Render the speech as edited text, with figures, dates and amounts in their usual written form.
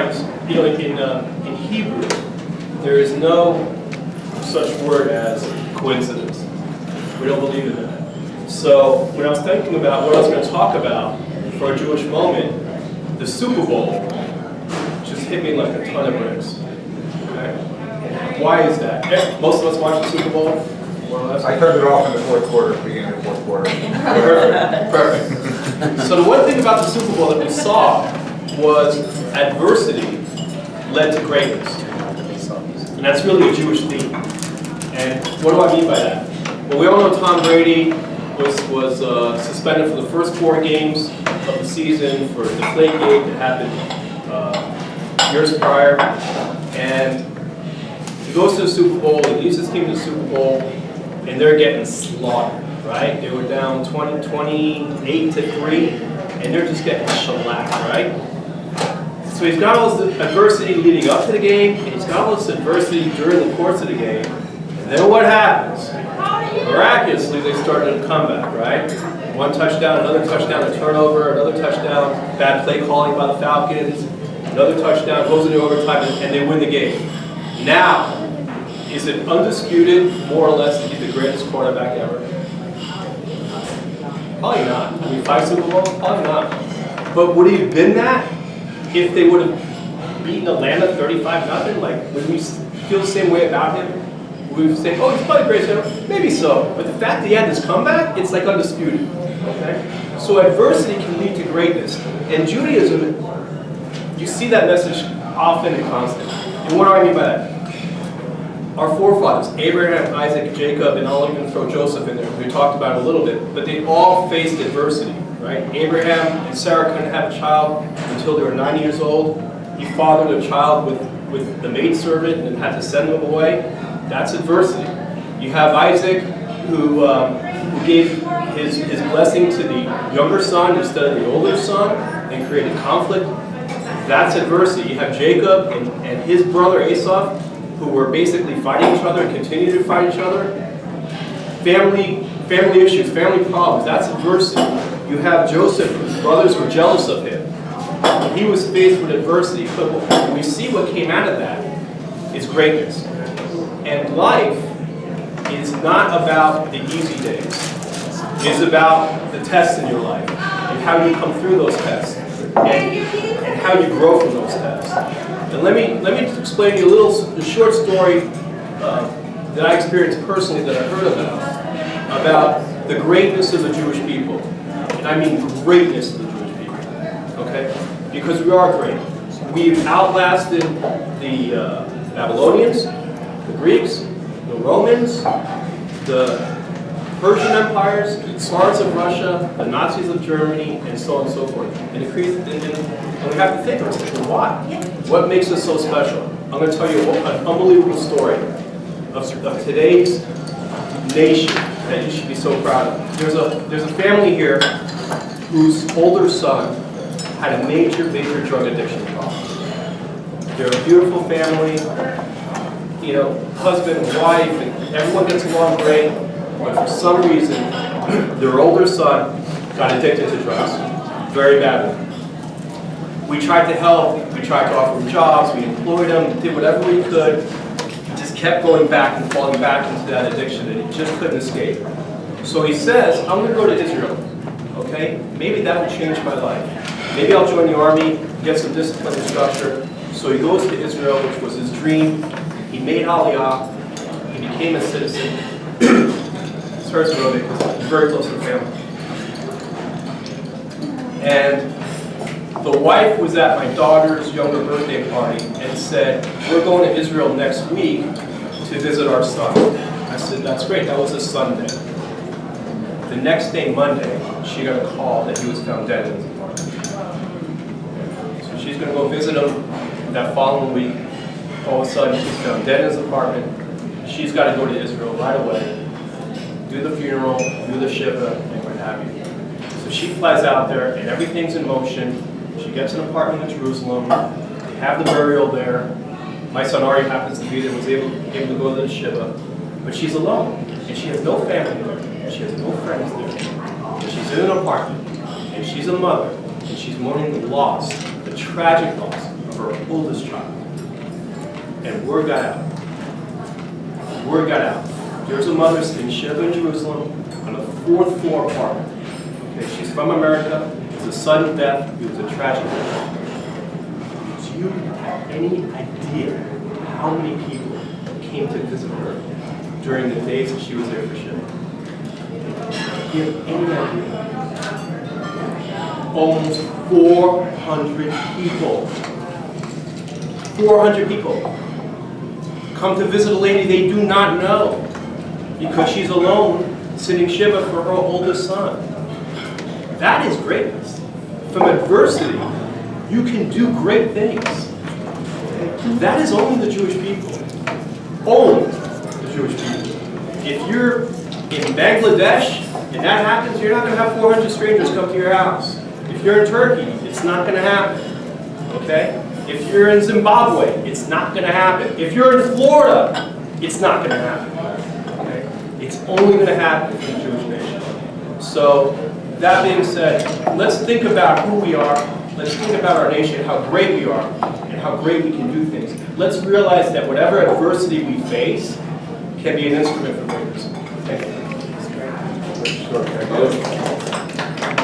times, in Hebrew, there is no such word as coincidence. We don't believe in that. So when I was thinking about what I was going to talk about for a Jewish moment, the Super Bowl just hit me like a ton of bricks. Okay? Why is that? Most of us watch the Super Bowl, more or less. I turned it off in the fourth quarter, beginning of the fourth quarter. Perfect. So the one thing about the Super Bowl that we saw was adversity led to greatness. And that's really a Jewish theme. And what do I mean by that? Well, we all know Tom Brady was suspended for the first 4 games of the season for a Deflategate that happened years prior. And he goes to the Super Bowl, he leads his team to the Super Bowl, and they're getting slaughtered, right? They were down 28-3, and they're just getting shellacked, right? So he's got all this adversity leading up to the game, and he's got all this adversity during the course of the game. And then what happens? Miraculously, they started a comeback, right? 1 touchdown, another touchdown, a turnover, another touchdown, bad play calling by the Falcons, another touchdown, goes into overtime, and they win the game. Now, is it undisputed, more or less, that he's the greatest quarterback ever? Probably not. I mean, 5 Super Bowls? Probably not. But would he have been that if they would have beaten Atlanta 35-0? Like, would we feel the same way about him? Would we say, oh, he's probably the greatest ever? Maybe so. But the fact that he had this comeback, it's like undisputed. Okay? So adversity can lead to greatness. And Judaism, you see that message often and constantly. And what do I mean by that? Our forefathers, Abraham, Isaac, Jacob, and I'll even throw Joseph in there. We talked about it a little bit, but they all faced adversity, right? Abraham and Sarah couldn't have a child until they were 90 years old. He fathered a child with the maidservant and had to send them away. That's adversity. You have Isaac, who gave his blessing to the younger son instead of the older son and created conflict. That's adversity. You have Jacob and his brother Esau, who were basically fighting each other and continue to fight each other. Family issues, family problems, that's adversity. You have Joseph, whose brothers were jealous of him. He was faced with adversity, but we see what came out of that is greatness. And life is not about the easy days. It's about the tests in your life and how you come through those tests and how you grow from those tests. And let me explain to you a short story that I experienced personally that I heard about the greatness of the Jewish people. And I mean greatness of the Jewish people. Okay? Because we are great. We've outlasted the Babylonians, the Greeks, the Romans, the Persian empires, the Tsars of Russia, the Nazis of Germany, and so on and so forth. And we have to think of it. Why? What makes us so special? I'm going to tell you an unbelievable story of today's nation that you should be so proud of. There's a family here whose older son had a major drug addiction problem. They're a beautiful family, husband and wife, and everyone gets along great. But for some reason, their older son got addicted to drugs very badly. We tried to help, we tried to offer him jobs, we employed him, did whatever we could. He just kept going back and falling back into that addiction, and he just couldn't escape. So he says, I'm going to go to Israel, okay? Maybe that will change my life. Maybe I'll join the army, get some discipline and structure. So he goes to Israel, which was his dream. He made Aliyah, he became a citizen. It's hurts a little bit because he's very close to the family. And the wife was at my daughter's younger birthday party and said, we're going to Israel next week to visit our son. I said, that's great, that was a Sunday. The next day, Monday, she got a call that he was found dead in his apartment. So she's going to go visit him that following week. All of a sudden, he's found dead in his apartment. She's got to go to Israel right away, do the funeral, do the shiva, and what have you. So she flies out there, and everything's in motion. She gets an apartment in Jerusalem. They have the burial there. My son Ari happens to be there, was able to go to the shiva. But she's alone, and she has no family there, and she has no friends there. And she's in an apartment, and she's a mother, and she's mourning the loss, the tragic loss of for her oldest child. And word got out. Word got out. There's a mother sitting Shiva in Jerusalem on a 4th floor apartment. Okay, she's from America. It was a sudden death. It was a tragic death. Do you have any idea how many people came to visit her during the days that she was there for Shiva? Do you have any idea? Almost 400 people. 400 people come to visit a lady they do not know because she's alone sitting Shiva for her oldest son. That is greatness. From adversity, you can do great things. That is only the Jewish people. Only the Jewish people. If you're in Bangladesh and that happens, you're not going to have 400 strangers come to your house. If you're in Turkey, it's not going to happen. Okay? If you're in Zimbabwe, it's not going to happen. If you're in Florida, it's not going to happen. Okay? It's only going to happen in the Jewish nation. So, that being said, let's think about who we are. Let's think about our nation, how great we are, and how great we can do things. Let's realize that whatever adversity we face can be an instrument for greatness. Thank you. Sure, thank you.